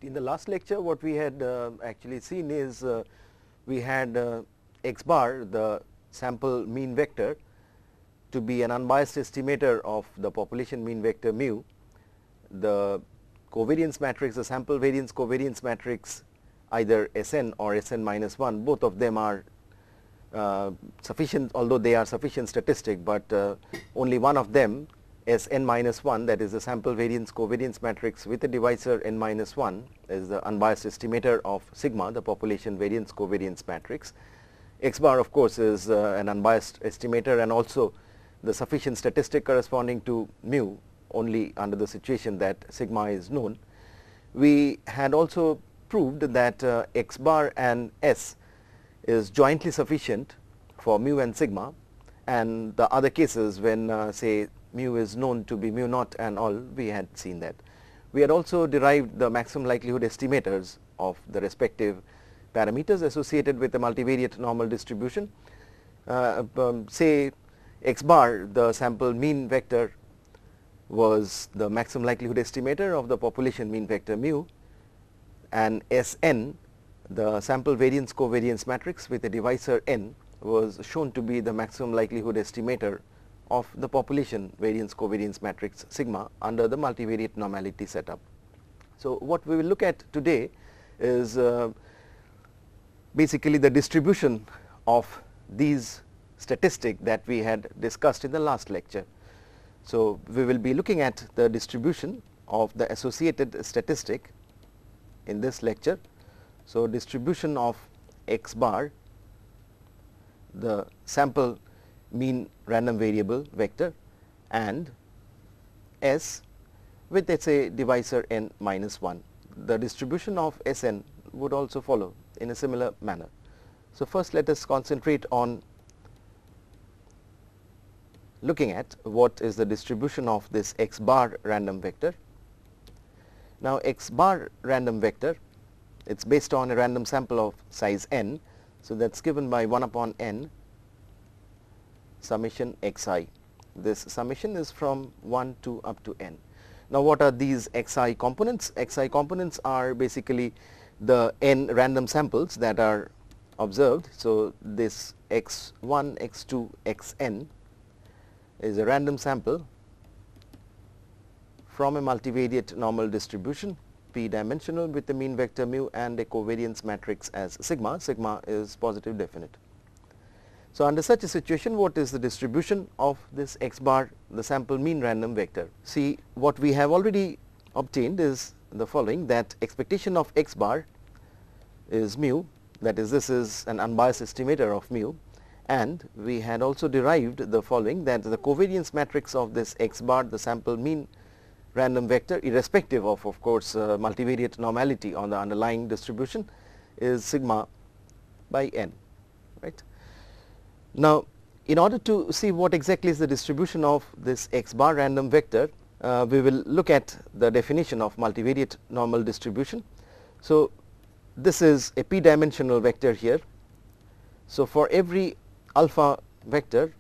In the last lecture, what we had actually seen is we had x bar, the sample mean vector, to be an unbiased estimator of the population mean vector mu. The covariance matrix, the sample variance covariance matrix, either Sn or Sn minus 1, both of them are sufficient, although they are sufficient statistic, but only one of them, Sn minus 1, that is the sample variance covariance matrix with a divisor n minus 1, is the unbiased estimator of sigma, the population variance covariance matrix. X bar, of course, is an unbiased estimator and also the sufficient statistic corresponding to mu only under the situation that sigma is known. We had also proved that x bar and S is jointly sufficient for mu and sigma, and the other cases when say mu is known to be mu naught and all, we had seen that. We had also derived the maximum likelihood estimators of the respective parameters associated with the multivariate normal distribution. Say x bar, the sample mean vector, was the maximum likelihood estimator of the population mean vector mu, and Sn, the sample variance covariance matrix with a divisor n, was shown to be the maximum likelihood estimator of the population variance covariance matrix sigma under the multivariate normality setup. So what we will look at today is basically the distribution of these statistics that we had discussed in the last lecture. So we will be looking at the distribution of the associated statistic in this lecture. So distribution of x bar, the sample mean random variable vector, and S with, let's say, divisor n minus 1. The distribution of Sn would also follow in a similar manner. So first let us concentrate on looking at what is the distribution of this x bar random vector. Now x bar random vector, it's based on a random sample of size n, so that's given by 1 upon n summation xi. This summation is from 1 to up to n. Now what are these xi components? Xi components are basically the n random samples that are observed. So this x1, x2, xn is a random sample from a multivariate normal distribution, p dimensional, with the mean vector mu and a covariance matrix as sigma. Sigma is positive definite. So under such a situation, what is the distribution of this x bar, the sample mean random vector? See, what we have already obtained is the following, that expectation of x bar is mu, that is, this is an unbiased estimator of mu, and we had also derived the following, that the covariance matrix of this x bar, the sample mean random vector, irrespective of course multivariate normality on the underlying distribution, is sigma by n, right. Now in order to see what exactly is the distribution of this x bar random vector, we will look at the definition of multivariate normal distribution. So this is a p dimensional vector here. So for every alpha vector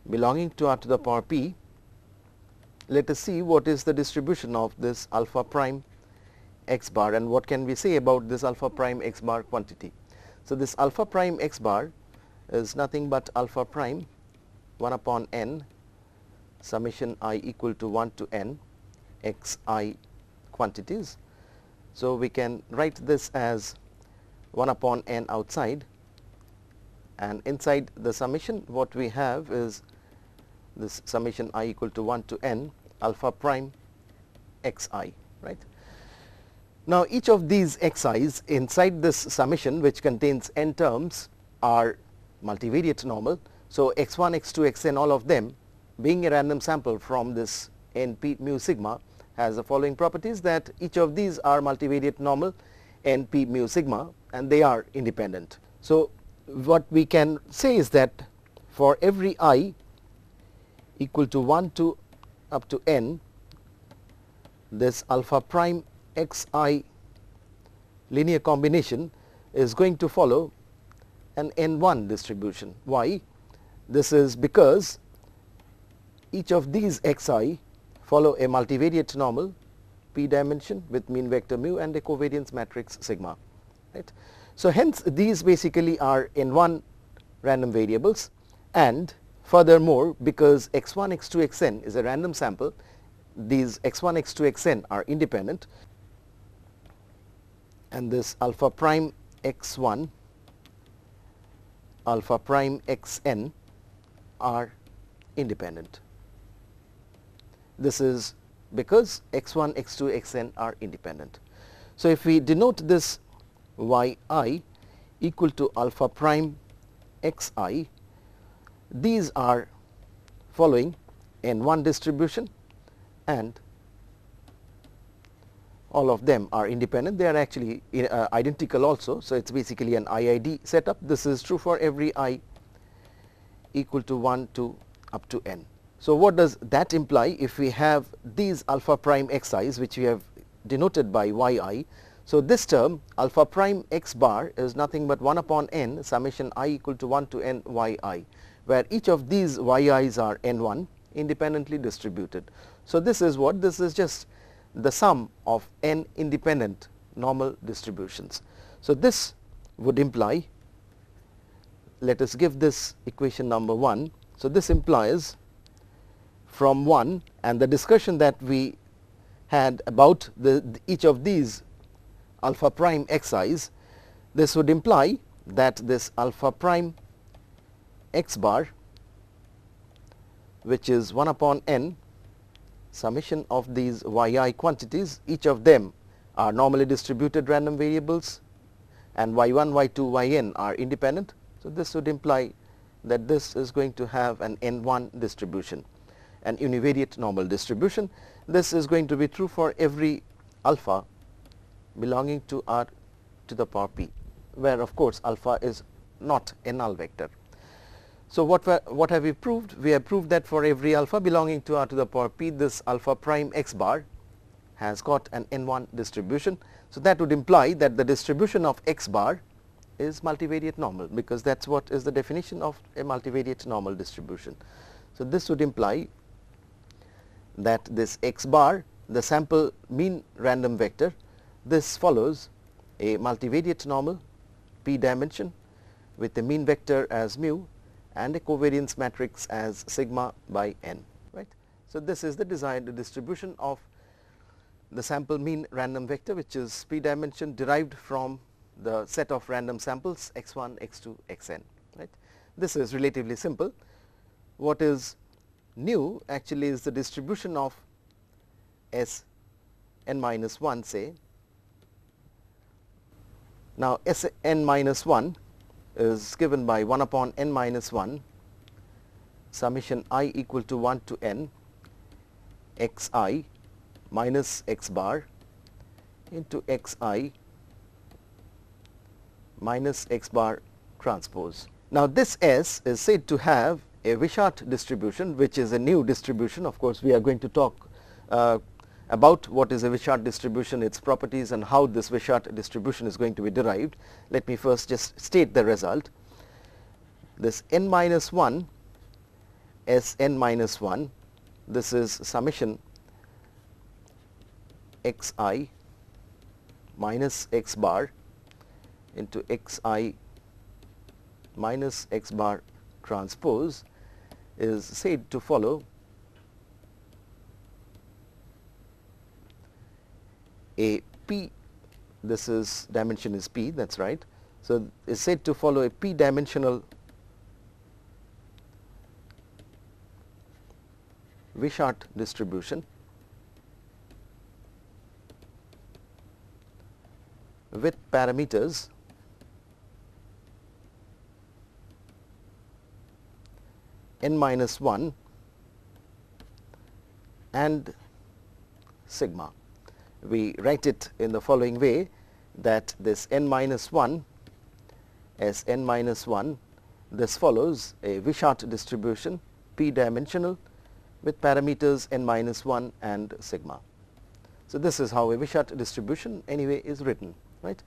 belonging to r to the power p, let us see what is the distribution of this alpha prime x bar, and what can we say about this alpha prime x bar quantity. So this alpha prime x bar is nothing but alpha prime 1 upon n summation I equal to 1 to n xi quantities. So we can write this as 1 upon n outside, and inside the summation what we have is this summation I equal to 1 to n alpha prime xi, right. Now each of these xi's inside this summation, which contains n terms, are multivariate normal. So x1, x2, xn, all of them being a random sample from this np mu sigma, has the following properties, that each of these are multivariate normal np mu sigma, and they are independent. So what we can say is that for every I equal to 1 to up to n, this alpha prime xi linear combination is going to follow an n1 distribution. Why? This is because each of these xi follow a multivariate normal p dimension with mean vector mu and a covariance matrix sigma, right. So hence these basically are n1 random variables, and furthermore, because x1, x2, xn is a random sample, these x1, x2, xn are independent, and this alpha prime x1, alpha prime xn are independent. This is because x1, x2, xn are independent. So if we denote this yi equal to alpha prime xi, these are following n1 distribution, and all of them are independent. They are actually identical also. So it's basically an IID setup. This is true for every I equal to 1 to up to n. So what does that imply? If we have these alpha prime xi's, which we have denoted by yi, so this term alpha prime x bar is nothing but 1 upon n summation I equal to 1 to n yi, where each of these yi's are n1 independently distributed. So this is what? This is just the sum of n independent normal distributions. So this would imply, let us give this equation number 1. So this implies from 1, and the discussion that we had about each of these alpha prime xi's, this would imply that this alpha prime x bar, which is 1 upon n summation of these yi quantities, each of them are normally distributed random variables, and y1, y2, yn are independent. So this would imply that this is going to have an n1 distribution, an univariate normal distribution. This is going to be true for every alpha belonging to R to the power p, where of course alpha is not a null vector. So what have we proved? We have proved that for every alpha belonging to R to the power p, this alpha prime x bar has got an n1 distribution. So that would imply that the distribution of x bar is multivariate normal, because that's what is the definition of a multivariate normal distribution. So this would imply that this x bar, the sample mean random vector, this follows a multivariate normal p dimension with the mean vector as mu and a covariance matrix as sigma by n, right. So this is the desired distribution of the sample mean random vector, which is p dimension derived from the set of random samples x1, x2, xn, right. This is relatively simple. What is new actually is the distribution of S n minus 1, say. Now S n minus 1 is given by 1 upon n minus 1 summation I equal to 1 to n xi minus x bar into xi minus x bar transpose. Now this S is said to have a Wishart distribution, which is a new distribution. Of course, we are going to talk about what is a Wishart distribution, its properties, and how this Wishart distribution is going to be derived. Let me first just state the result. This n minus 1 S n minus 1, this is summation xi minus x bar into xi minus x bar transpose, is said to follow a p, this is dimension is p, that's right. So is said to follow a p dimensional Wishart distribution with parameters n minus 1 and sigma. We write it in the following way, that this n minus 1 as n minus 1, this follows a Wishart distribution p dimensional with parameters n minus 1 and sigma. So this is how a Wishart distribution anyway is written, right.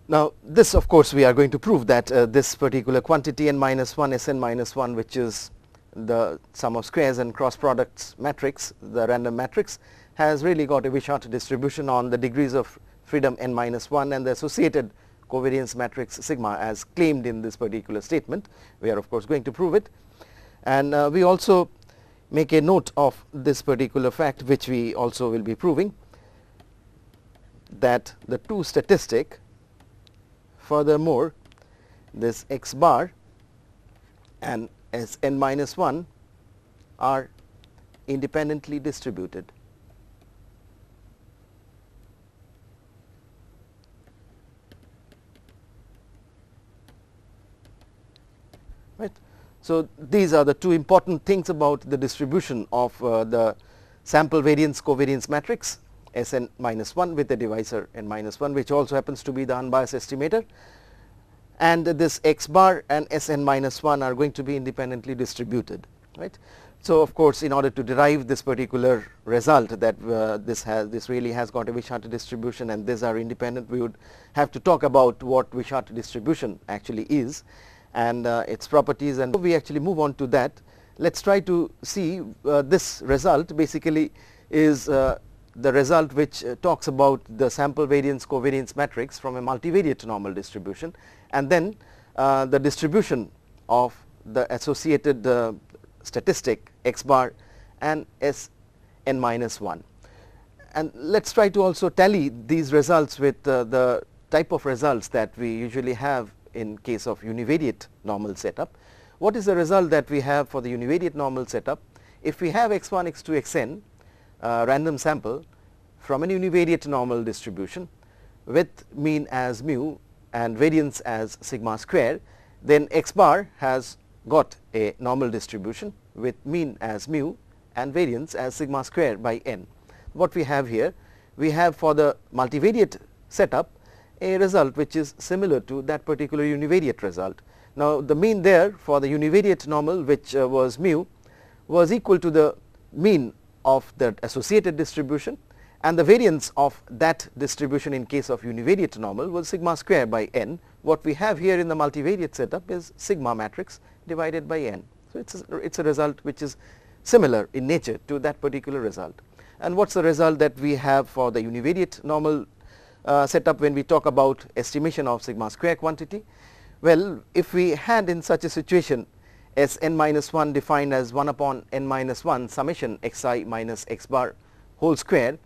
Now this, of course, we are going to prove that this particular quantity n minus 1 Sn minus 1, which is the sum of squares and cross products matrix, the random matrix, has really got a Wishart distribution on the degrees of freedom n minus 1 and the associated covariance matrix sigma as claimed in this particular statement. We are of course going to prove it, and we also make a note of this particular fact, which we also will be proving, that the two statistic, furthermore this x bar and s n minus 1 are independently distributed. Right. So, these are the two important things about the distribution of the sample variance covariance matrix S n minus 1 with the divisor n minus 1, which also happens to be the unbiased estimator, and this x bar and S n minus 1 are going to be independently distributed. Right. So, of course, in order to derive this particular result that this really has got a Wishart distribution and these are independent, we would have to talk about what Wishart distribution actually is and its properties, and we actually move on to that. Let us try to see this result basically is the result which talks about the sample variance covariance matrix from a multivariate normal distribution, and then the distribution of the associated statistic x bar and S n minus 1. And let us try to also tally these results with the type of results that we usually have in case of univariate normal setup. What is the result that we have for the univariate normal setup? If we have x1, x2, xn random sample from an univariate normal distribution with mean as mu and variance as sigma square, then x bar has got a normal distribution with mean as mu and variance as sigma square by n. What we have here? We have for the multivariate setup a result which is similar to that particular univariate result. Now, the mean there for the univariate normal, which was mu, was equal to the mean of the associated distribution, and the variance of that distribution in case of univariate normal was sigma square by n. What we have here in the multivariate setup is sigma matrix divided by n. So, it is a result which is similar in nature to that particular result. And what is the result that we have for the univariate normal setup when we talk about estimation of sigma square quantity? Well, if we had in such a situation S n minus 1 defined as 1 upon n minus 1 summation xi minus x bar whole square,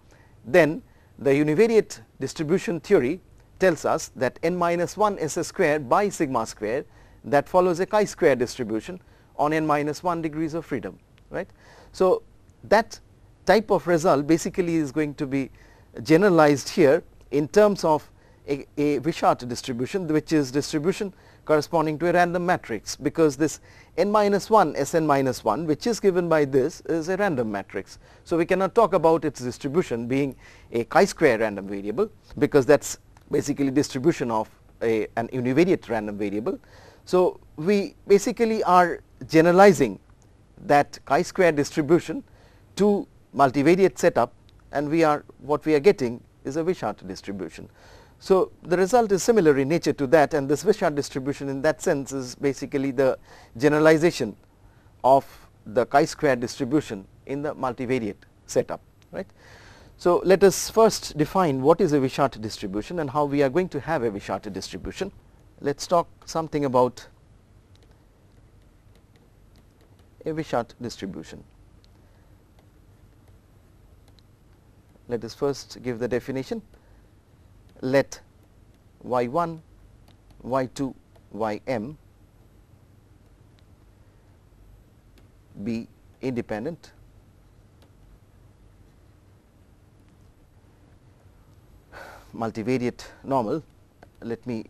then the univariate distribution theory tells us that n minus 1 s square by sigma square, that follows a chi-square distribution on n minus 1 degrees of freedom. Right. So, that type of result basically is going to be generalized here in terms of a Wishart distribution, which is distribution corresponding to a random matrix, because this n minus 1 S n minus 1 which is given by this is a random matrix. So, we cannot talk about its distribution being a chi-square random variable, because that is basically distribution of an univariate random variable. So, we basically are generalizing that chi-square distribution to multivariate setup, and what we are getting is a Wishart distribution. So, the result is similar in nature to that, and this Wishart distribution in that sense is basically the generalization of the chi-square distribution in the multivariate setup. Right. So, let us first define what is a Wishart distribution and how we are going to have a Wishart distribution. Let us talk something about a Wishart distribution. Let us first give the definition. Let y1, y2, ym be independent multivariate normal. Let me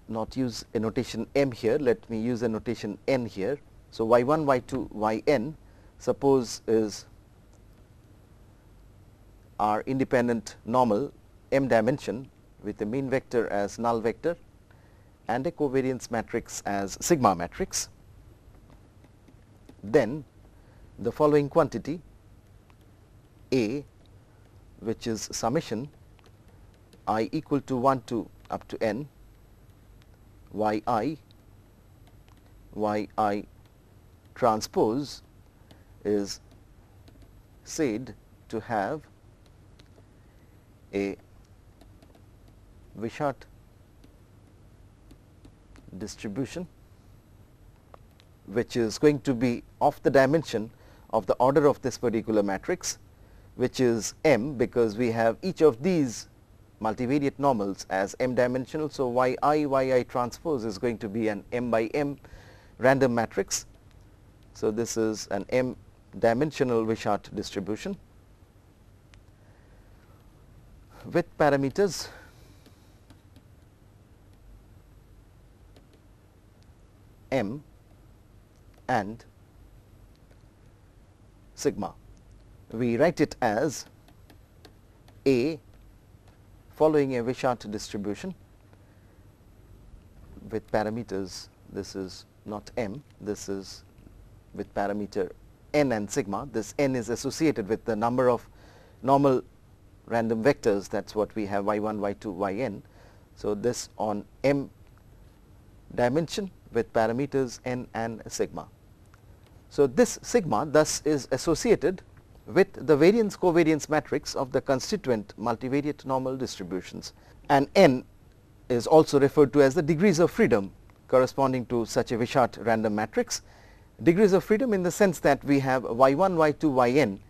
not use a notation m here, let me use a notation n here. So, y1, y2, yn suppose is our independent normal m dimension with the mean vector as null vector and a covariance matrix as sigma matrix. Then the following quantity A, which is summation I equal to 1 to up to n yi transpose is said to have a Wishart distribution which is going to be of the dimension of the order of this particular matrix, which is M, because we have each of these multivariate normals as m dimensional. So, yi transpose is going to be an m by m random matrix. So, this is an m dimensional Wishart distribution with parameters m and sigma. We write it as A following a Wishart distribution with parameters, this is not m, this is with parameter n and sigma. This n is associated with the number of normal random vectors, that is what we have y1, y2, yn. So, this on m dimension with parameters n and sigma. So, this sigma thus is associated with the variance covariance matrix of the constituent multivariate normal distributions, and n is also referred to as the degrees of freedom corresponding to such a Wishart random matrix. Degrees of freedom in the sense that we have y1, y2, yn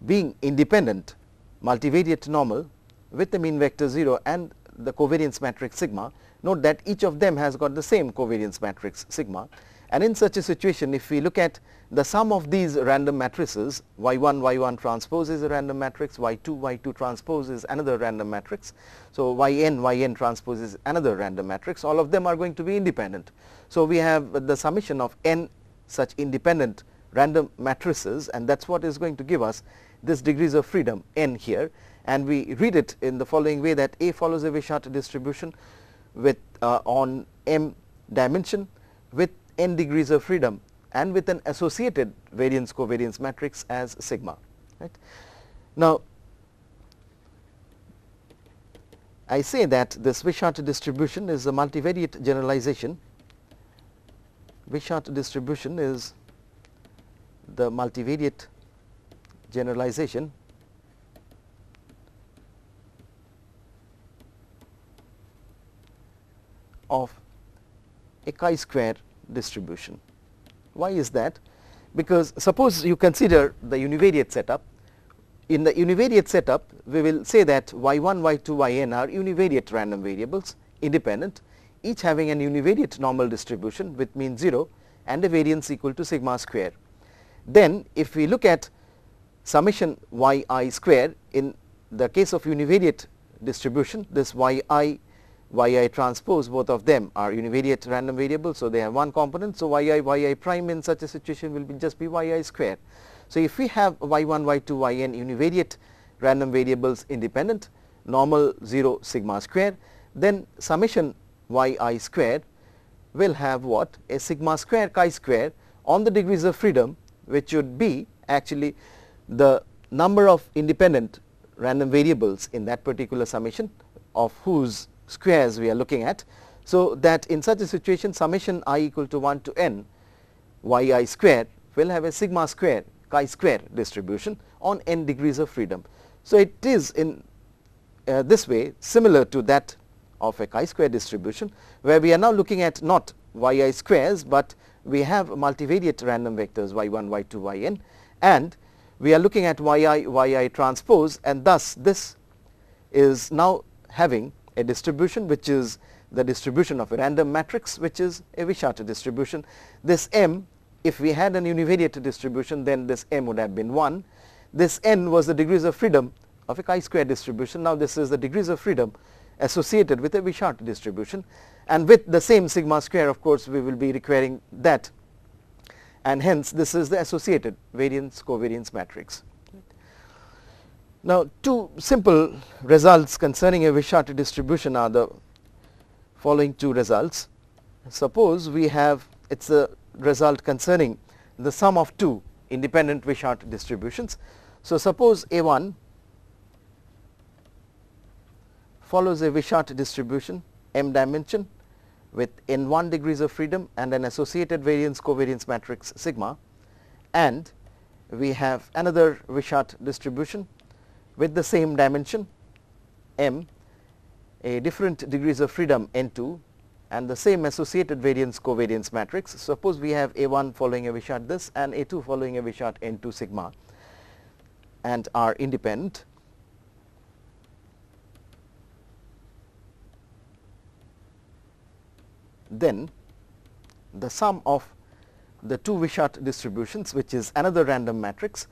being independent multivariate normal with the mean vector 0 and the covariance matrix sigma. Note that each of them has got the same covariance matrix sigma, and in such a situation, if we look at the sum of these random matrices, y1, y1 transpose is a random matrix, y2, y2 transpose is another random matrix. So, yn, yn transpose is another random matrix, all of them are going to be independent. So, we have the summation of n such independent random matrices, and that is what is going to give us this degrees of freedom n here, and we read it in the following way, that A follows a Wishart distribution with on m dimension with n degrees of freedom and with an associated variance covariance matrix as sigma. Right. Now, I say that this Wishart distribution is a multivariate generalization. Wishart distribution is the multivariate generalization of a chi-square distribution. Why is that? Because suppose you consider the univariate setup. In the univariate setup, we will say that y1, y2, yn are univariate random variables, independent, each having an univariate normal distribution with mean 0 and a variance equal to sigma square. Then if we look at summation yi square, in the case of univariate distribution, this yi transpose, both of them are univariate random variables, so they have one component. So, yi prime in such a situation will be just be yi square. So, if we have y1, y2, yn univariate random variables independent, normal 0 sigma square, then summation yi square will have what? A sigma square chi-square on the degrees of freedom, which would be actually the number of independent random variables in that particular summation, of whose squares we are looking at. So, that in such a situation summation I equal to 1 to n yi square will have a sigma square chi-square distribution on n degrees of freedom. So, it is in this way similar to that of a chi-square distribution, where we are now looking at not yi squares, but we have multivariate random vectors y1, y2, yn, and we are looking at yi transpose, and thus this is now having a distribution which is the distribution of a random matrix, which is a Wishart distribution. This m, if we had an univariate distribution, then this m would have been 1. This n was the degrees of freedom of a chi-square distribution. Now, this is the degrees of freedom associated with a Wishart distribution, and with the same sigma square, of course, we will be requiring that, and hence this is the associated variance covariance matrix. Now, two simple results concerning a Wishart distribution are the following two results. Suppose we have, it is a result concerning the sum of two independent Wishart distributions. So, suppose A1 follows a Wishart distribution m dimension with n1 degrees of freedom and an associated variance covariance matrix sigma, and we have another Wishart distribution with the same dimension M, a different degrees of freedom N2, and the same associated variance covariance matrix. Suppose we have A1 following a Wishart this and A2 following a Wishart N2 sigma and are independent. Then the sum of the two Wishart distributions, which is another random matrix.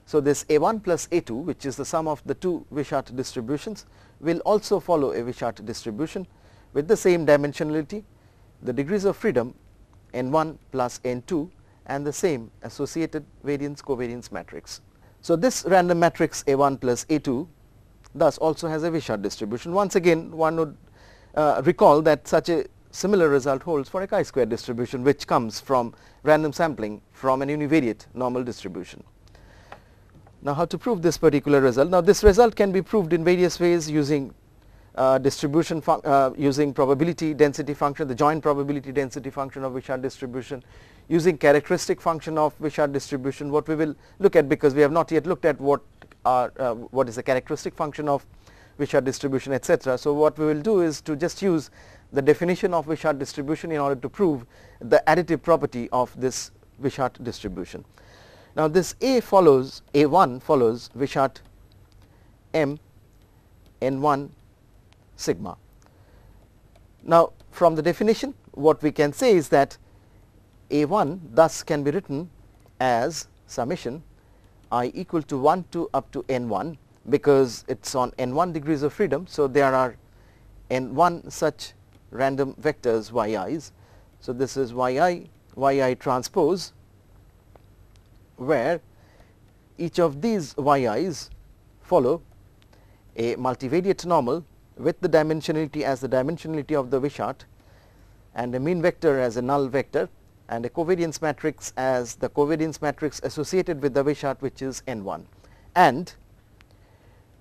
So this A1 plus A2, which is the sum of the two Wishart distributions, will also follow a Wishart distribution with the same dimensionality, the degrees of freedom N1 plus N2, and the same associated variance covariance matrix. So this random matrix A1 plus A2 thus also has a Wishart distribution. Once again, one would recall that such a similar result holds for a chi-square distribution, which comes from random sampling from an univariate normal distribution. Now, how to prove this particular result? Now, this result can be proved in various ways using distribution using probability density function, the joint probability density function of Wishart distribution, using characteristic function of Wishart distribution. What we will look at, because we have not yet looked at what is the characteristic function of Wishart distribution, etc. So what we will do is to just use the definition of Wishart distribution in order to prove the additive property of this Wishart distribution. Now, this A1 follows Wishart M N1 sigma. Now, from the definition, what we can say is that A1 thus can be written as summation I equal to 1 to up to N1, because it is on N1 degrees of freedom. So, there are N1 such random vectors yi's. So, this is yi transpose, where each of these yi's follow a multivariate normal with the dimensionality as the dimensionality of the Wishart, and a mean vector as a null vector, and a covariance matrix as the covariance matrix associated with the Wishart, which is N1, and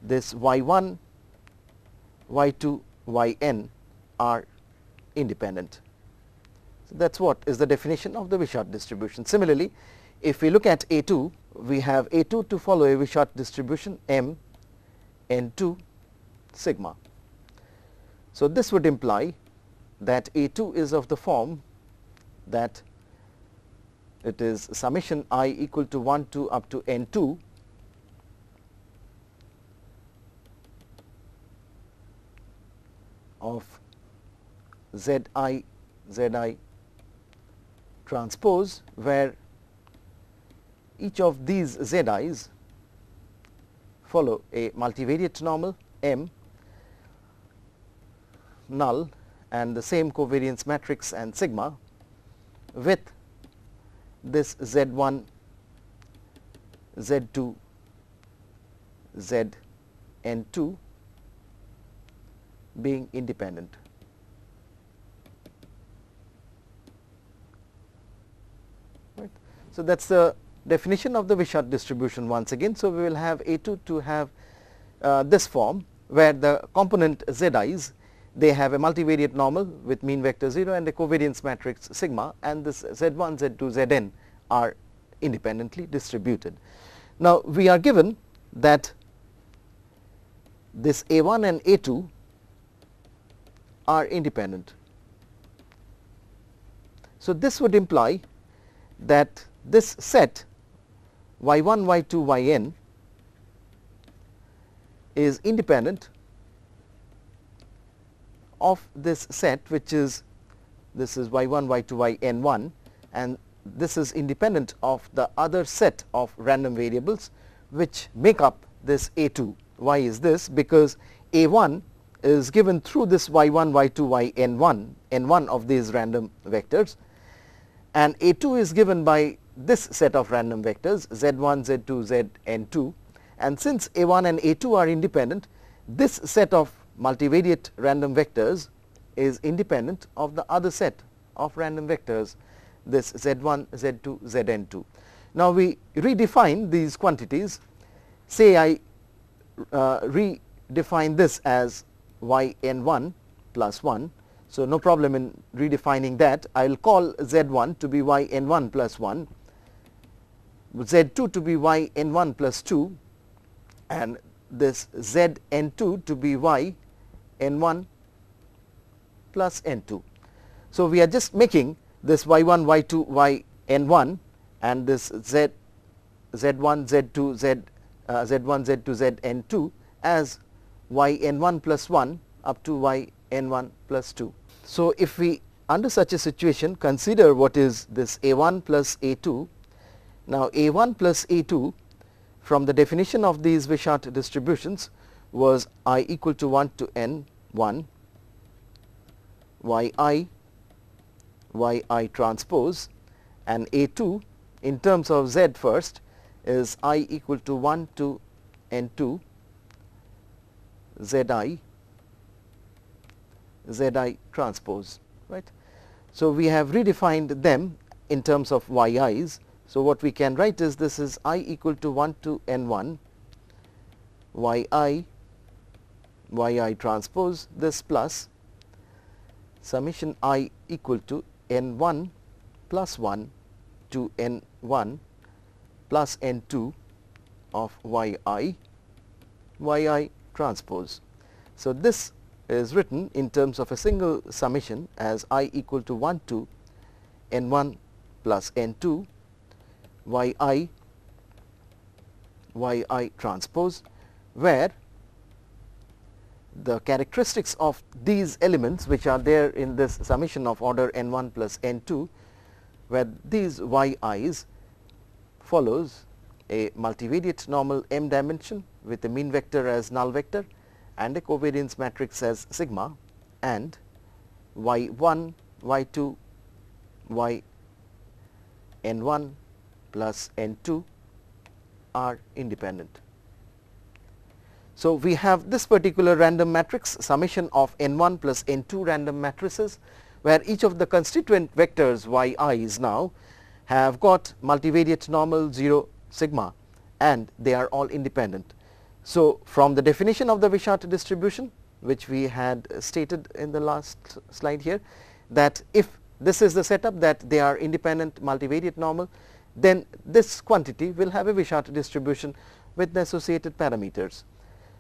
this y1, y2, yn are independent. So, that is what is the definition of the Wishart distribution. Similarly, if we look at A2, we have A2 to follow a Wishart distribution M N2 sigma. So, this would imply that A2 is of the form that it is summation I equal to 1 to up to N2 of Zi transpose, where each of these Zi's follow a multivariate normal M null and the same covariance matrix and sigma, with this Z1, Z2, Zn2 being independent. Right. So, that is the definition of the Wishart distribution once again. So, we will have A2 to have this form, where the component Zi's, they have a multivariate normal with mean vector 0 and a covariance matrix sigma, and this Z1, Z2, Zn are independently distributed. Now, we are given that this A1 and A2 are independent. So, this would imply that this set y1, y2, yn is independent of this set, which is this is y1, y2, yn1, and this is independent of the other set of random variables which make up this A2. Why is this? Because A1 is given through this y1, y2, yn1, n1 of these random vectors, and A2 is given by this set of random vectors z1, z2, zn2, and since A1 and A2 are independent, this set of multivariate random vectors is independent of the other set of random vectors, this z1, z2, zn2. Now, we redefine these quantities. Say I redefine this as yn1 plus 1. So, no problem in redefining that. I will call z1 to be yn1 plus 1, z2 to be yn1 plus 2, and this Zn2 to be y n1 plus n2. So we are just making this y1, y2, yn1 and this z1, z2, z1, z2, zn2 as yn1 plus 1 up to yn1 plus 2. So if we under such a situation consider what is this a1 plus a2. Now a1 plus a2 from the definition of these Wishart distributions was I equal to 1 to n1 yi transpose, and a2 in terms of z first is I equal to 1 to n2 zi transpose, right. So we have redefined them in terms of yi's. So what we can write is this is I equal to 1 to n1 yi transpose, this plus summation I equal to n1 plus 1 to n1 plus n2 of yi transpose. So this is written in terms of a single summation as I equal to 1 to n1 plus n2 yi transpose, where the characteristics of these elements which are there in this summation of order n1 plus n2, where these yi's follows a multivariate normal m dimension with a mean vector as null vector and a covariance matrix as sigma, and y1, y2, yn1 plus n2 are independent. So we have this particular random matrix summation of n1 plus n2 random matrices, where each of the constituent vectors yi's now have got multivariate normal 0 sigma and they are all independent. So from the definition of the Wishart distribution, which we had stated in the last slide here, that if this is the setup that they are independent multivariate normal, then this quantity will have a Wishart distribution with the associated parameters.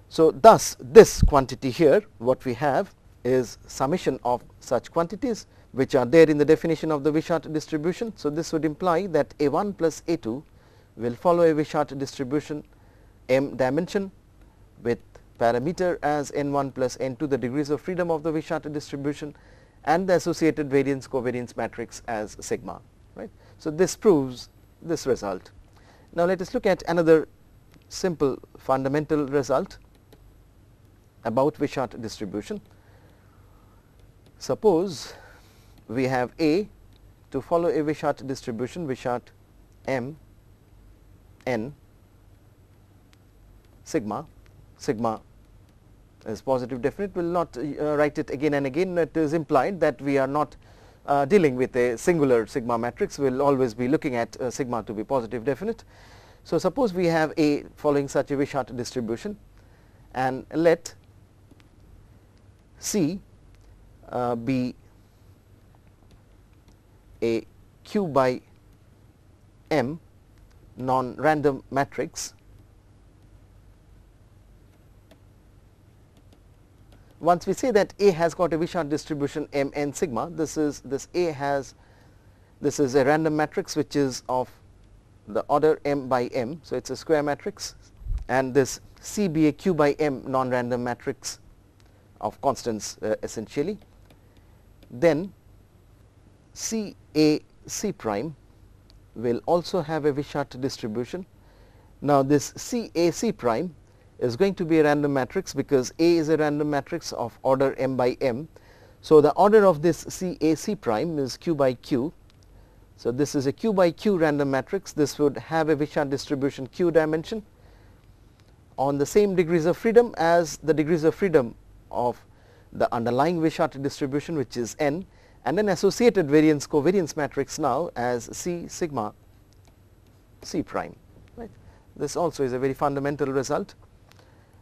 So thus this quantity here, what we have is summation of such quantities which are there in the definition of the Wishart distribution. So this would imply that a1 plus a2 will follow a Wishart distribution m dimension with parameter as n1 plus n2, the degrees of freedom of the Wishart distribution, and the associated variance covariance matrix as sigma, right. So this proves this result. Now let us look at another simple fundamental result about Wishart distribution. Suppose we have A to follow a Wishart distribution, Wishart m n sigma. Sigma is positive definite, will not write it again and again. It is implied that we are not dealing with a singular sigma matrix. We will always be looking at sigma to be positive definite. So suppose we have A following such a Wishart distribution, and let C be a Q by M non-random matrix. Once we say that A has got a Wishart distribution m n sigma, this is a random matrix which is of the order m by m, so it's a square matrix, and this C be a Q by M non-random matrix of constants essentially, then C A C prime will also have a Wishart distribution. Now this C A C prime is going to be a random matrix because A is a random matrix of order m by m. So the order of this C A C prime is Q by Q. So this is a Q by Q random matrix. This would have a Wishart distribution Q dimension on the same degrees of freedom as the degrees of freedom of the underlying Wishart distribution, which is n, and an associated variance covariance matrix now as C sigma C prime, right. This also is a very fundamental result.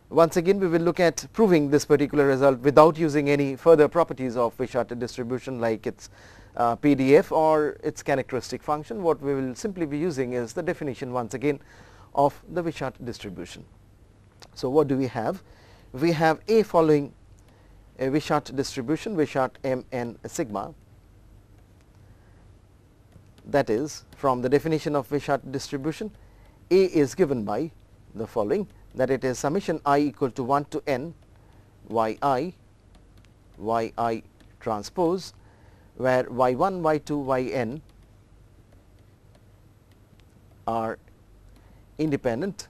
Once again we will look at proving this particular result without using any further properties of Wishart distribution like its PDF or its characteristic function. What we will simply be using is the definition once again of the Wishart distribution. So what do we have? We have A following a Wishart distribution, Wishart Mn sigma, that is, from the definition of Wishart distribution, A is given by the following, that it is summation I equal to 1 to n yi transpose, where y1, y2, yn are independent,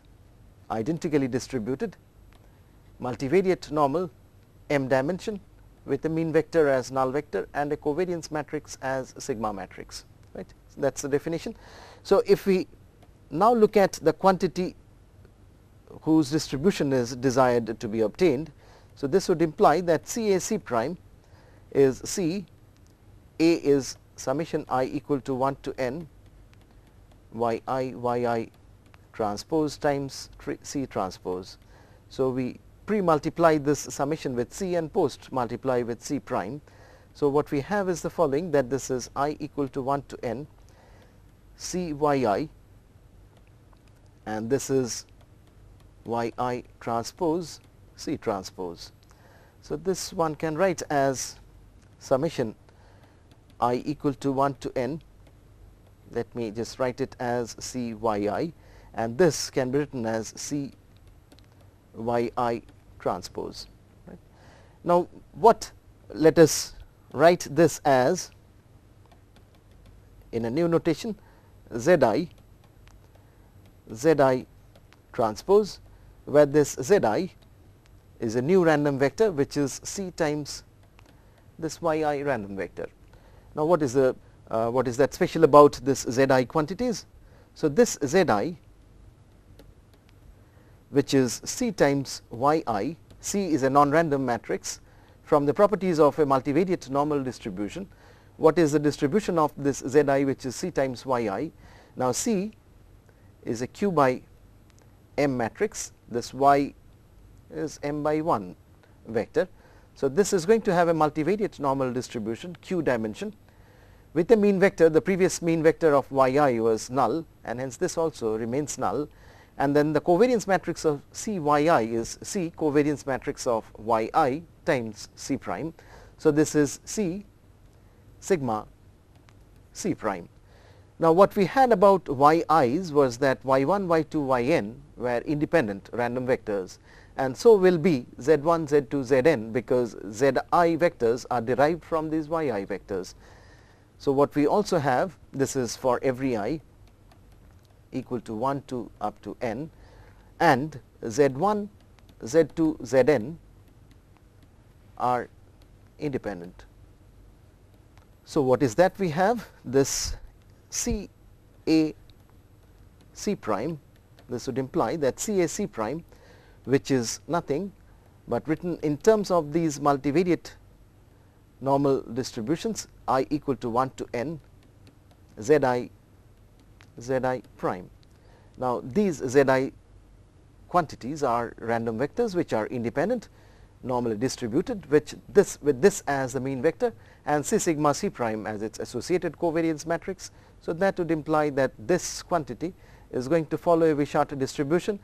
identically distributed, multivariate normal m dimension with a mean vector as null vector and a covariance matrix as sigma matrix, right. So that is the definition. So if we now look at the quantity whose distribution is desired to be obtained, so this would imply that CAC prime is C, A is summation I equal to 1 to n yi transpose times C transpose. So we pre-multiply this summation with C and post multiply with C prime. So what we have is the following, that this is I equal to 1 to n C yi, and this is yi transpose C transpose. So this one can write as summation I equal to 1 to n, let me just write it as C yi, and this can be written as C yi transpose, right. Now what, let us write this as, in a new notation, Zi transpose, where this Zi is a new random vector which is C times this yi random vector. Now what is that special about this Zi quantities? So this Zi, which is C times yi, C is a non-random matrix from the properties of a multivariate normal distribution. What is the distribution of this Zi, which is C times yi? Now C is a q by m matrix, this y is m by 1 vector. So this is going to have a multivariate normal distribution, q dimension, with a mean vector. The previous mean vector of yi was null, and hence this also remains null, and then the covariance matrix of Cyi is C covariance matrix of yi times C prime. So this is C sigma C prime. Now what we had about yi's was that y1, y2, yn were independent random vectors, and so will be z1, z2, zn, because zi vectors are derived from these yi vectors. So what we also have, this is for every I equal to 1 to up to n, and z1, z2, zn are independent. So what is that we have? This C A C prime, this would imply that C A C prime, which is nothing but written in terms of these multivariate normal distributions, I equal to 1 to n Zi prime. Now these Zi quantities are random vectors which are independent, normally distributed, with this as the mean vector and C sigma C prime as its associated covariance matrix. So that would imply that this quantity is going to follow a Wishart distribution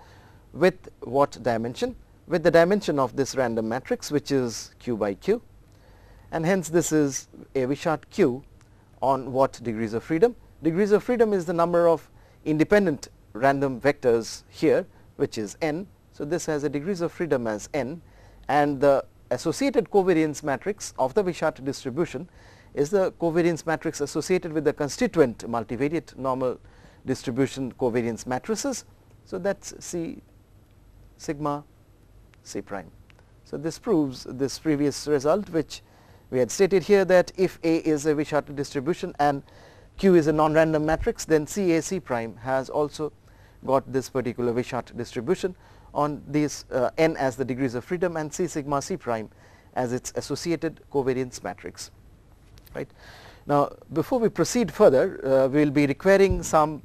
with what dimension? With the dimension of this random matrix, which is q by q, and hence this is a Wishart q on what degrees of freedom? Degrees of freedom is the number of independent random vectors here, which is n. So this has a degrees of freedom as n, and the associated covariance matrix of the Wishart distribution is the covariance matrix associated with the constituent multivariate normal distribution covariance matrices. So that's C sigma C prime. So this proves this previous result, which we had stated here, that if A is a Wishart distribution and Q is a non-random matrix, then CAC prime has also got this particular Wishart distribution on these n as the degrees of freedom and C sigma C prime as its associated covariance matrix. Right. Now before we proceed further, we will be requiring some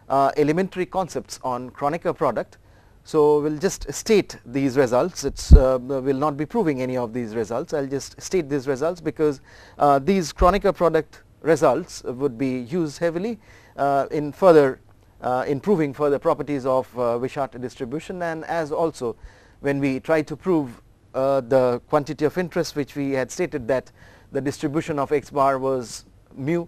elementary concepts on Chronica product. So we will just state these results. It's will not be proving any of these results. I will just state these results because these Chronica product results would be used heavily in further in proving further properties of Wishart distribution, and as also when we try to prove the quantity of interest, which we had stated that the distribution of x bar was mu,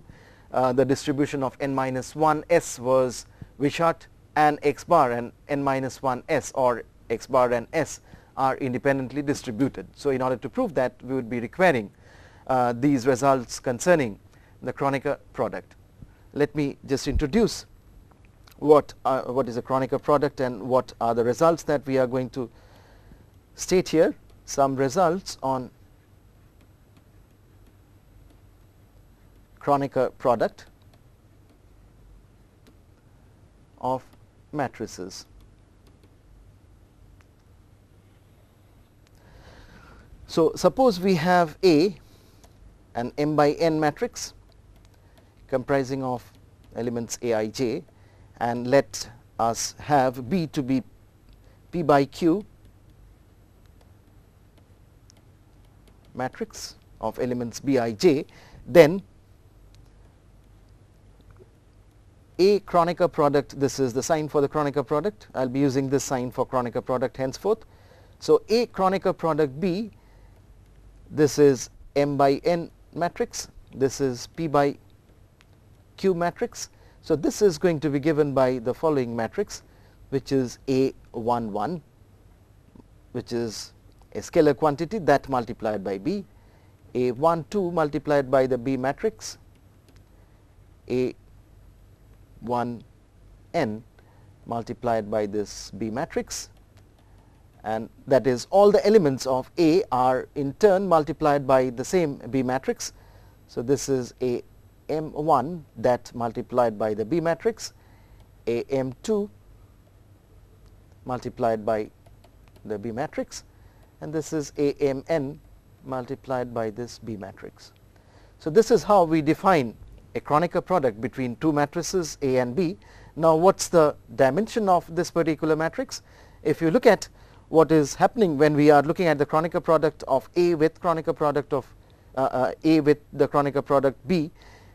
the distribution of n minus 1 s was Wishart, and x bar and n minus 1 s, or x bar and s, are independently distributed. So in order to prove that, we would be requiring these results concerning the Chronica product. Let me just introduce what is a Chronica product and what are the results that we are going to state here. Some results on Chronica product of matrices. So suppose we have A, an m by n matrix comprising of elements A I j, and let us have B to be p by q matrix of elements B I j, then A Chronica product, this is the sign for the Chronica product, I will be using this sign for Chronica product henceforth. So A Chronica product B, this is m by n matrix, this is p by q matrix. So this is going to be given by the following matrix, which is A11, which is a scalar quantity that multiplied by B, A12 multiplied by the B matrix, A1n multiplied by this B matrix, and that is all the elements of A are in turn multiplied by the same B matrix. So this is a M1 that multiplied by the B matrix, a M2 multiplied by the B matrix, and this is a Mn multiplied by this B matrix. So this is how we define a Chronica product between two matrices A and B. Now what's the dimension of this particular matrix? If you look at what is happening when we are looking at the Chronica product of A with Chronica product of A with the Chronica product B,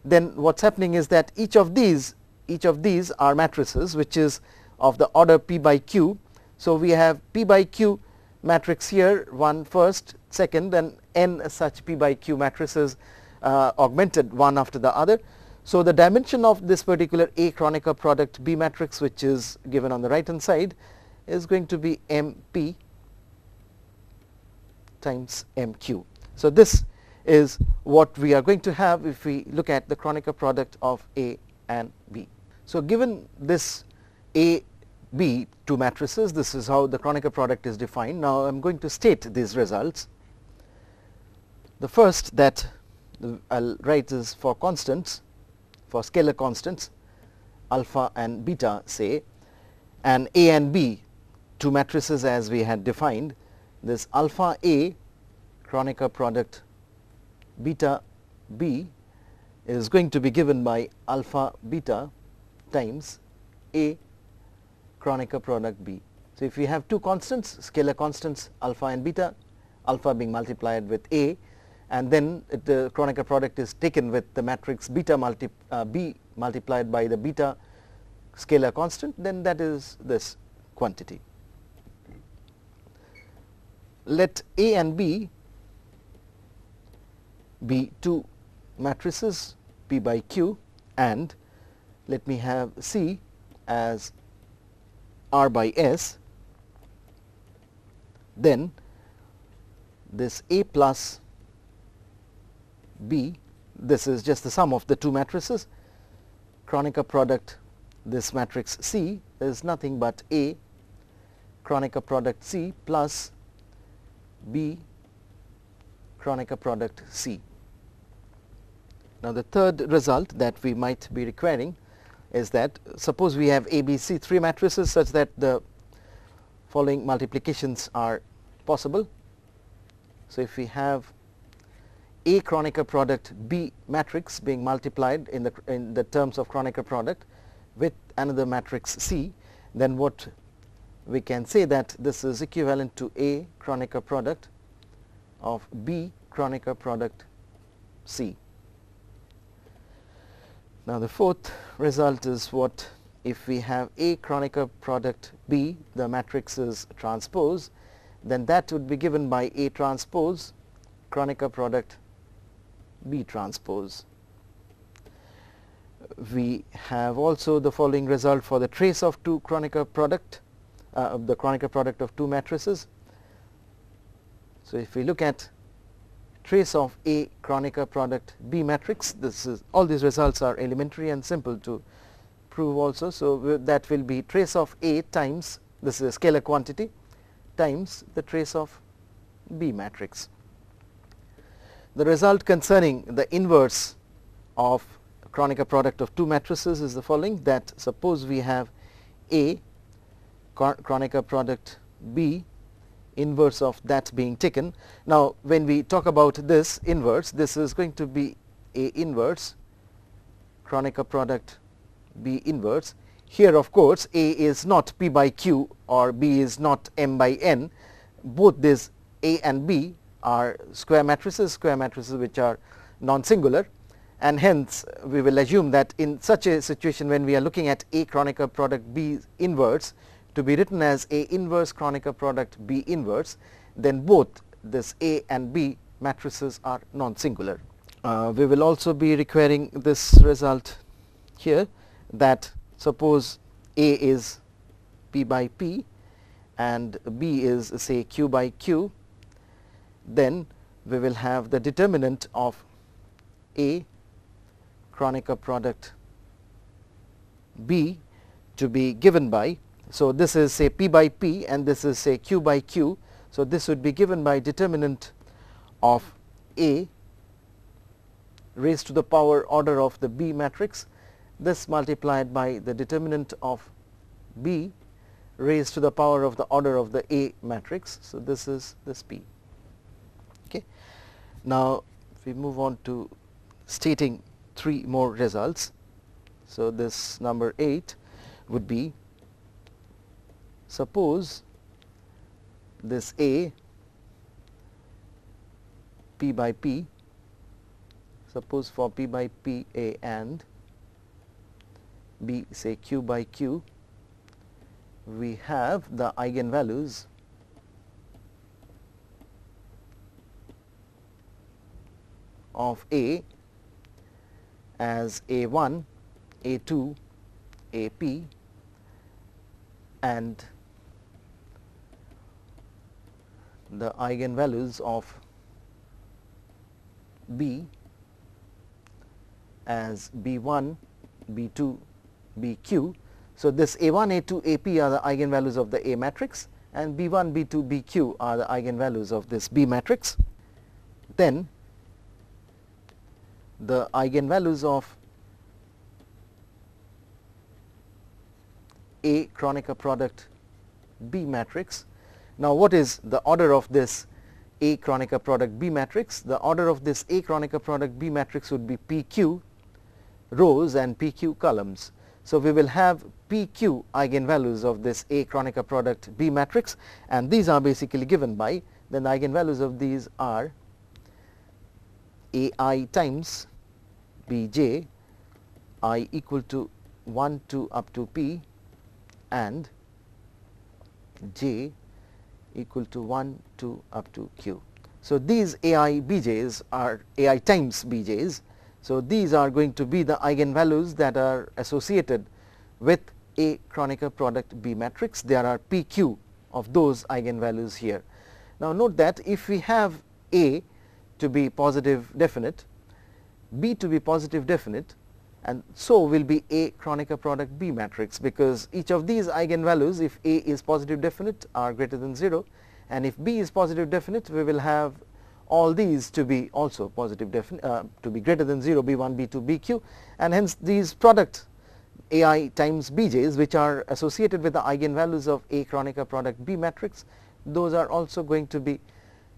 then what's happening is that each of these are matrices which is of the order p by q. So we have p by q matrix here, one first, second, and n such p by q matrices augmented one after the other. So the dimension of this particular A Chronica product B matrix, which is given on the right hand side, is going to be mp times mq. So this is what we are going to have if we look at the Chronica product of A and B. So given this A, B, two matrices, this is how the Chronica product is defined. Now I am going to state these results. The first that I will write is for constants, for scalar constants alpha and beta, say, and A and B, two matrices as we had defined. This alpha A Chronica product beta B is going to be given by alpha beta times A Chronica product B. So if we have two constants, scalar constants alpha and beta, alpha being multiplied with A, and then the Chronica product is taken with the matrix beta B multiplied by the beta scalar constant, then that is this quantity. Let A and B be two matrices P by Q, and let me have C as R by S. Then this A plus B, this is just the sum of the two matrices. Chronica product, this matrix C is nothing but A Chronica product C plus B Chronica product C. Now the third result that we might be requiring is that suppose we have A, B, C, three matrices such that the following multiplications are possible. So if we have A Chronica product B matrix being multiplied in the terms of Chronica product with another matrix C, then what we can say that this is equivalent to A Chronica product of B Chronica product C. Now the fourth result is what if we have A Chronica product B, the matrix is transpose, then that would be given by A transpose Chronica product B transpose. We have also the following result for the trace of two Chronica product, the Chronica product of two matrices. So if we look at trace of A Chronica product B matrix, all these results are elementary and simple to prove also. So that will be trace of A times, this is a scalar quantity, times the trace of B matrix. The result concerning the inverse of Chronica product of two matrices is the following, that suppose we have A Chronica product B, inverse of that being taken. Now when we talk about this inverse, this is going to be A inverse Chronica product B inverse. Here of course A is not P by Q or B is not M by N. Both these A and B are square matrices which are non-singular, and hence we will assume that in such a situation when we are looking at A Chronica product B inverse to be written as A inverse Chronica product B inverse, then both this A and B matrices are non-singular. We will also be requiring this result here, that suppose A is P by P and B is say Q by Q, then we will have the determinant of A Chronica product B to be given by, so this is say P by P and this is say Q by Q. So this would be given by determinant of A raised to the power order of the B matrix, this multiplied by the determinant of B raised to the power of the order of the A matrix. So this is this P. Okay. Now if we move on to stating three more results. So this number 8 would be, suppose this A P by P, suppose for P by P A and B say Q by Q, we have the eigenvalues of A as A1, A2, AP and the eigenvalues of B as B1, B2, BQ. So this A1, A2, AP are the eigenvalues of the A matrix and B1, B2, BQ are the eigenvalues of this B matrix. Then the eigenvalues of A Chronica product B matrix. Now what is the order of this A Chronica product B matrix? The order of this A Chronica product B matrix would be PQ rows and PQ columns. So we will have PQ eigenvalues of this A Chronica product B matrix, and these are basically given by, then the eigenvalues of these are AI times Bj I equal to 1 to up to P and J equal to 1 to up to Q. So these AI Bj's are AI times Bj's. So these are going to be the eigenvalues that are associated with A Chronica product B matrix. There are PQ of those eigenvalues here. Now note that if we have A to be positive definite, B to be positive definite, and so will be A Chronica product B matrix, because each of these eigenvalues, if A is positive definite, are greater than 0, and if B is positive definite, we will have all these to be also positive definite, to be greater than 0, B1, B2, BQ, and hence these product AI times Bj's, which are associated with the eigenvalues of A Chronica product B matrix, those are also going to be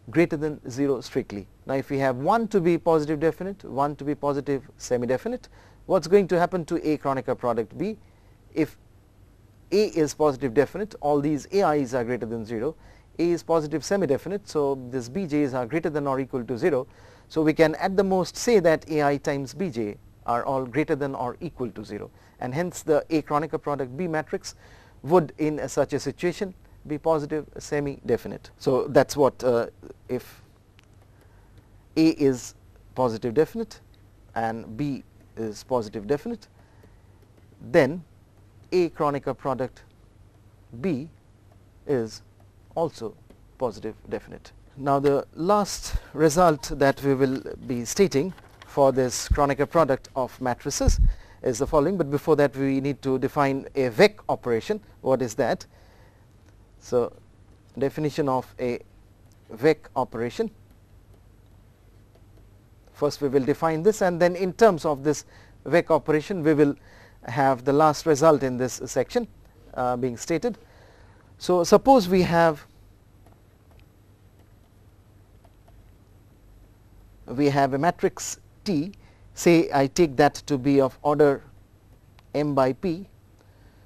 greater than 0 strictly. Now if we have 1 to be positive definite, 1 to be positive semi-definite, what's going to happen to A Chronica product B? If A is positive definite, all these AI's are greater than 0. A is positive semi-definite, so this Bj's are greater than or equal to 0. So we can at the most say that AI times Bj are all greater than or equal to 0, and hence the A Chronica product B matrix would in such a situation be positive semi-definite. So that's what if A is positive definite and B is positive definite, then A Chronica product B is also positive definite. Now the last result that we will be stating for this Chronica product of matrices is the following, but before that we need to define a vec operation. What is that? So definition of a vec operation. First we will define this, and then in terms of this vec operation we will have the last result in this section being stated. So suppose we have a matrix T, say I take that to be of order m by p,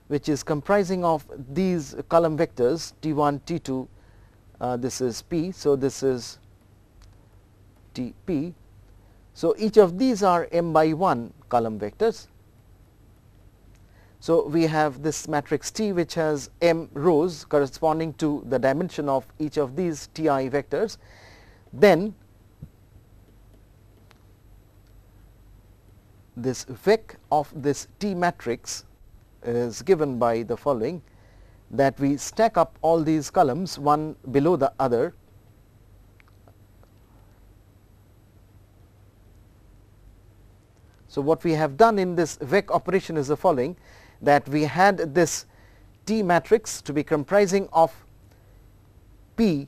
which is comprising of these column vectors T1, T2, this is P, so this is Tp. So each of these are m by 1 column vectors. So we have this matrix T which has m rows corresponding to the dimension of each of these Ti vectors. Then this vec of this T matrix is given by the following, that we stack up all these columns one below the other. So what we have done in this vec operation is the following, that we had this T matrix to be comprising of P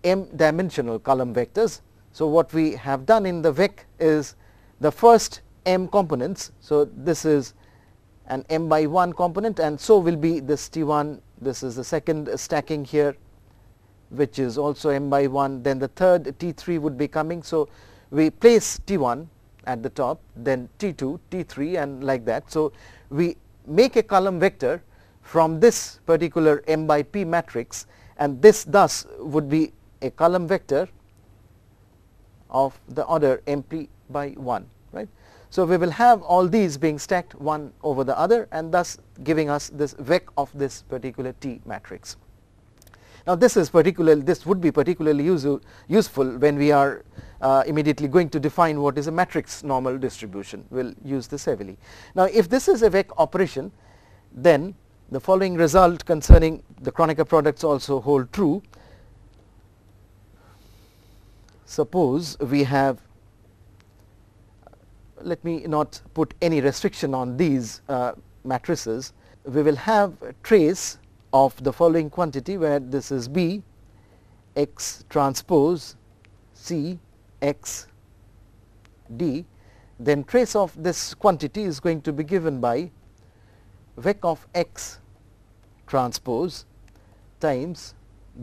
m dimensional column vectors. So what we have done in the vec is the first m components. So this is an m by 1 component, and so will be this T1, this is the second stacking here which is also m by 1, then the third T3 would be coming. So we place T1 at the top, then T2, T3, and like that. So we make a column vector from this particular m by p matrix, and this thus would be a column vector of the order mp by 1, right. So we will have all these being stacked one over the other, and thus giving us this vec of this particular T matrix. Now this would be particularly useful when we are immediately going to define what is a matrix normal distribution. We will use this heavily. Now if this is a vec operation, then the following result concerning the Chronica products also hold true. Suppose we have, let me not put any restriction on these matrices, we will have a trace of the following quantity, where this is B x transpose C x D, then trace of this quantity is going to be given by vec of x transpose times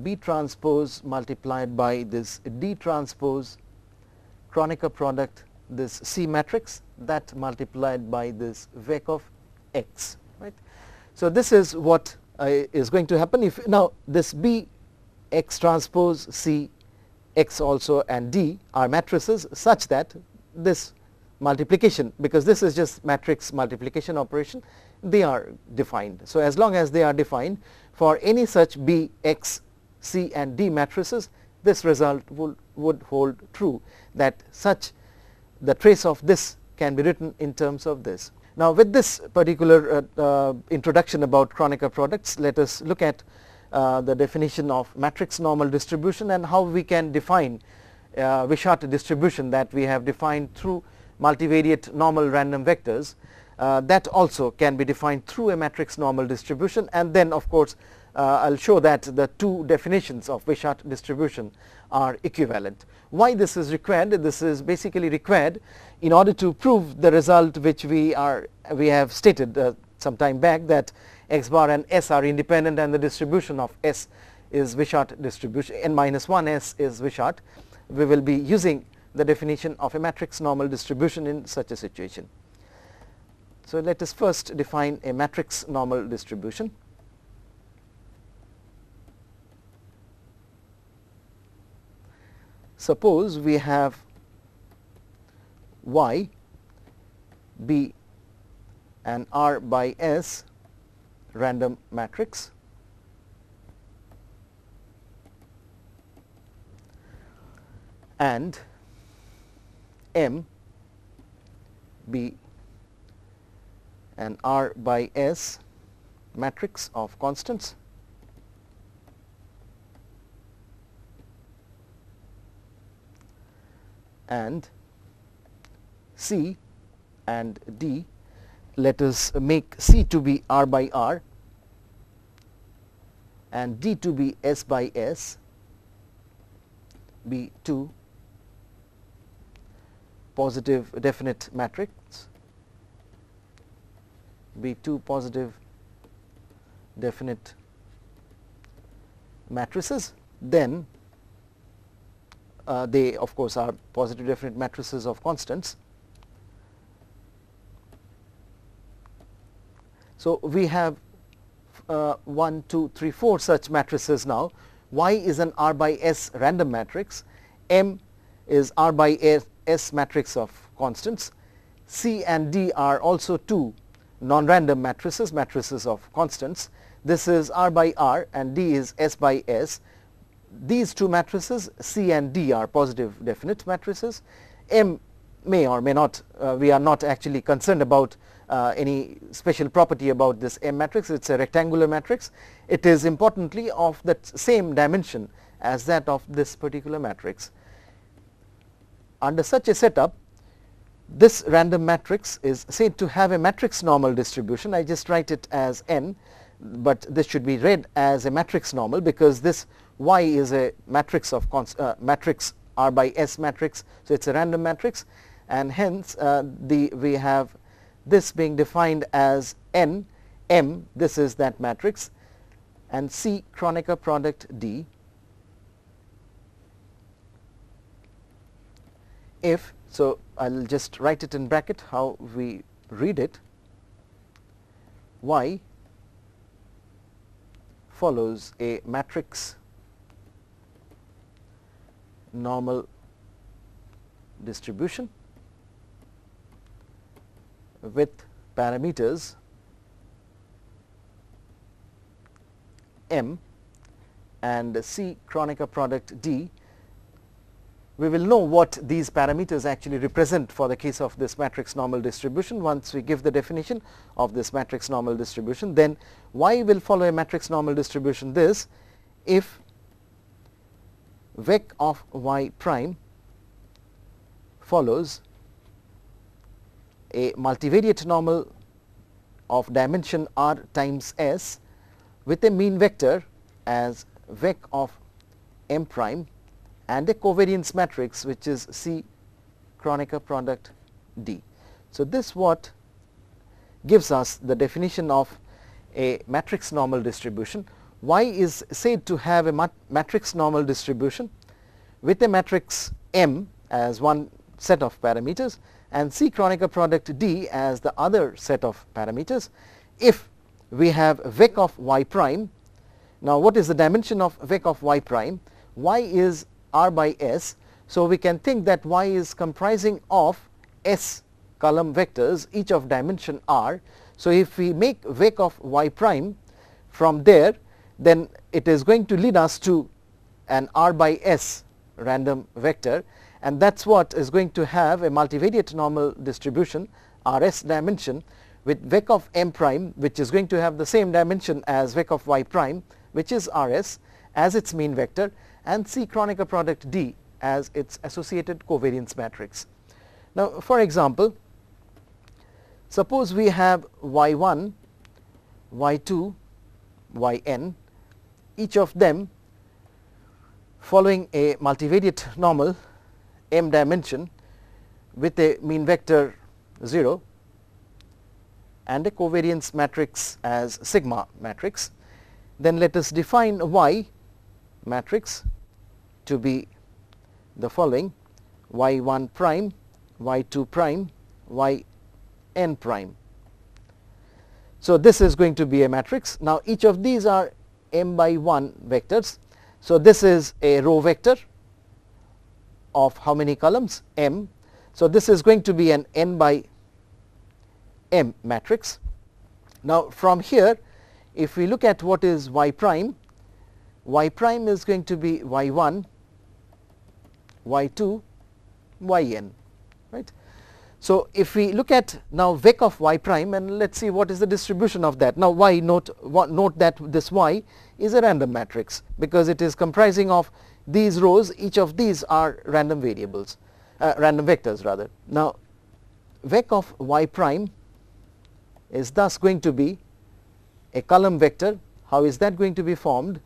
B transpose multiplied by this D transpose Chronica product, this C matrix, that multiplied by this vec of x, right. So this is what is going to happen if now this B x transpose C x also and D are matrices such that this multiplication, because this is just matrix multiplication operation, they are defined. So as long as they are defined for any such B x C and D matrices, this result would hold true, that such the trace of this can be written in terms of this. Now with this particular introduction about Chronica products, let us look at the definition of matrix normal distribution and how we can define Wishart distribution that we have defined through multivariate normal random vectors. That also can be defined through a matrix normal distribution, and then of course I will show that the two definitions of Wishart distribution are equivalent. Why this is required? This is basically required in order to prove the result which we have stated some time back, that x bar and s are independent and the distribution of s is Wishart distribution, n minus 1 s is Wishart. We will be using the definition of a matrix normal distribution in such a situation. So let us first define a matrix normal distribution. Suppose we have Y be an R by S random matrix and M be an R by S matrix of constants, and C and D, let us make C to be R by R and D to be S by S, be two positive definite matrix, be two positive definite matrices, then they of course are positive definite matrices of constants. So, we have 1, 2, 3, 4 such matrices now. Y is an R by S random matrix, M is R by S matrix of constants, C and D are also two non-random matrices, matrices of constants. This is R by R and D is S by S. These two matrices C and D are positive definite matrices. M may or may not, we are not actually concerned about any special property about this M matrix. It is a rectangular matrix. It is importantly of the same dimension as that of this particular matrix. Under such a setup, this random matrix is said to have a matrix normal distribution. I just write it as N, but this should be read as a matrix normal because this Y is a matrix of matrix R by S matrix. So, it is a random matrix, and hence we have this being defined as N, M, this is that matrix, and C Chronica product D if, so I will just write it in bracket how we read it, Y follows a matrix normal distribution with parameters M and C Chronica product D. We will know what these parameters actually represent for the case of this matrix normal distribution once we give the definition of this matrix normal distribution. Then Y will follow a matrix normal distribution this if vec of Y prime follows a multivariate normal of dimension R times S with a mean vector as vec of M prime and a covariance matrix which is C Chronica product D. So, this what gives us the definition of a matrix normal distribution. Y is said to have a matrix normal distribution with a matrix M as one set of parameters and C Chronica product D as the other set of parameters if we have vec of Y prime. Now, what is the dimension of vec of Y prime? Y is R by S. So, we can think that Y is comprising of S column vectors each of dimension R. So, if we make vec of Y prime from there, then it is going to lead us to an R by S random vector, and that is what is going to have a multivariate normal distribution RS dimension with vec of M prime which is going to have the same dimension as vec of Y prime which is RS as its mean vector and C Chronica product D as its associated covariance matrix. Now, for example, suppose we have Y1, Y2, Yn, each of them following a multivariate normal M dimension with a mean vector 0 and a covariance matrix as sigma matrix. Then let us define Y matrix to be the following: Y1 prime, Y2 prime, Yn prime. So, this is going to be a matrix. Now, each of these are M by 1 vectors. So, this is a row vector of how many columns? M. So, this is going to be an N by M matrix. Now, from here if we look at what is Y prime is going to be Y1, y2, yn, right. So if we look at now vec of y prime, and let's see what is the distribution of that. Now y, note that this y is a random matrix because it is comprising of these rows. Each of these are random variables, random vectors rather. Now vec of y prime is thus going to be a column vector. How is that going to be formed?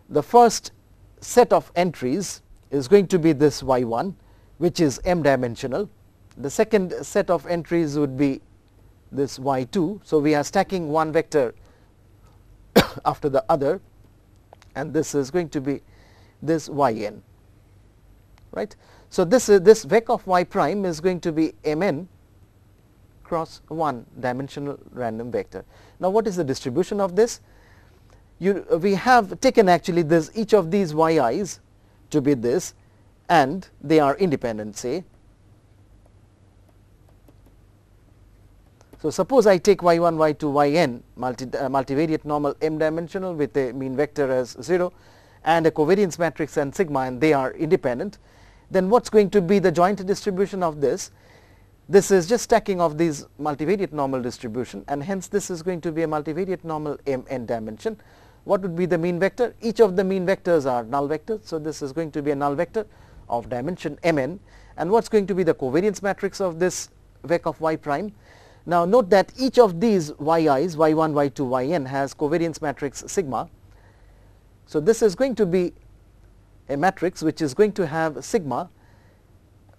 The first set of entries is going to be this y1, which is m dimensional. The second set of entries would be this y2. So we are stacking one vector after the other, and this is going to be this yn, right. So this vec of y prime is going to be mn cross one dimensional random vector. Now what is the distribution of this? We have taken actually this, each of these yi's to be this, and they are independent, say. So suppose I take y1, y2, yn multivariate normal m dimensional with a mean vector as 0 and a covariance matrix and sigma, and they are independent. Then what's going to be the joint distribution of this? This is just stacking of these multivariate normal distribution, and hence this is going to be a multivariate normal m n dimension. What would be the mean vector? Each of the mean vectors are null vectors, so this is going to be a null vector of dimension mn. And what's going to be the covariance matrix of this vec of y prime? Now note that each of these yi's, y1, y2, yn has covariance matrix sigma. So this is going to be a matrix which is going to have sigma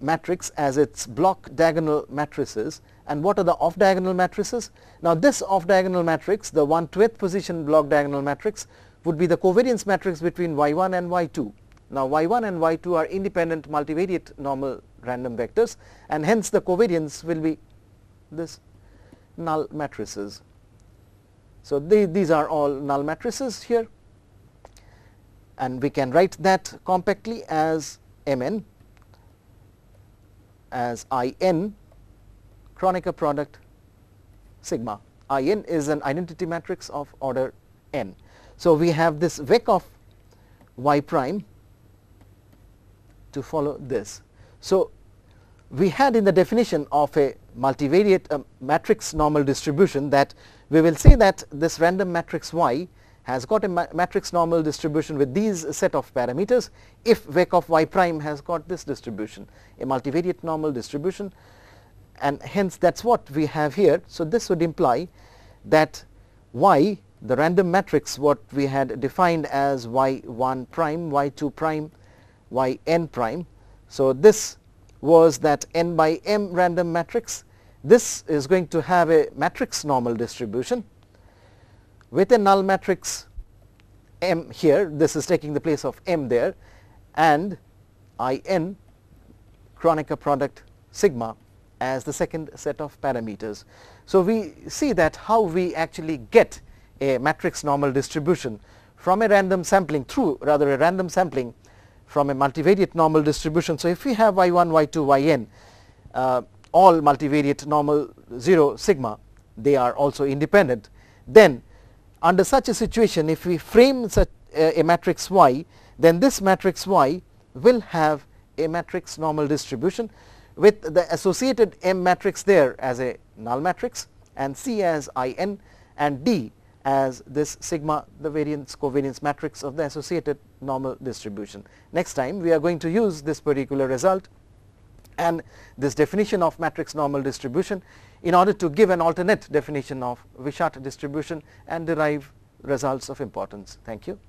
matrix as its block diagonal matrices. And what are the off diagonal matrices? Now this off diagonal matrix, the 1/2th position block diagonal matrix, would be the covariance matrix between y1 and y2. Now y1 and y2 are independent multivariate normal random vectors, and hence the covariance will be this null matrices. So these are all null matrices here, and we can write that compactly as mn as in Chronica product sigma. In is an identity matrix of order n. So we have this vec of y prime to follow this. So we had in the definition of a multivariate matrix normal distribution that we will say that this random matrix y has got a matrix normal distribution with these set of parameters if vec of y prime has got this distribution, a multivariate normal distribution, and hence that's what we have here. So this would imply that y, the random matrix what we had defined as y1 prime, y2 prime, yn prime. So this was that n by m random matrix. This is going to have a matrix normal distribution with a null matrix m here. This is taking the place of m there, and in Chronica product sigma as the second set of parameters. So we see that how we actually get a matrix normal distribution from a random sampling a random sampling from a multivariate normal distribution. So if we have y1, y2, yn all multivariate normal 0 sigma, they are also independent. Then under such a situation, if we frame such a matrix y, then this matrix y will have a matrix normal distribution with the associated m matrix there as a null matrix, and C as in, and D as this sigma, the variance covariance matrix of the associated normal distribution. Next time we are going to use this particular result and this definition of matrix normal distribution in order to give an alternate definition of Wishart distribution and derive results of importance. Thank you.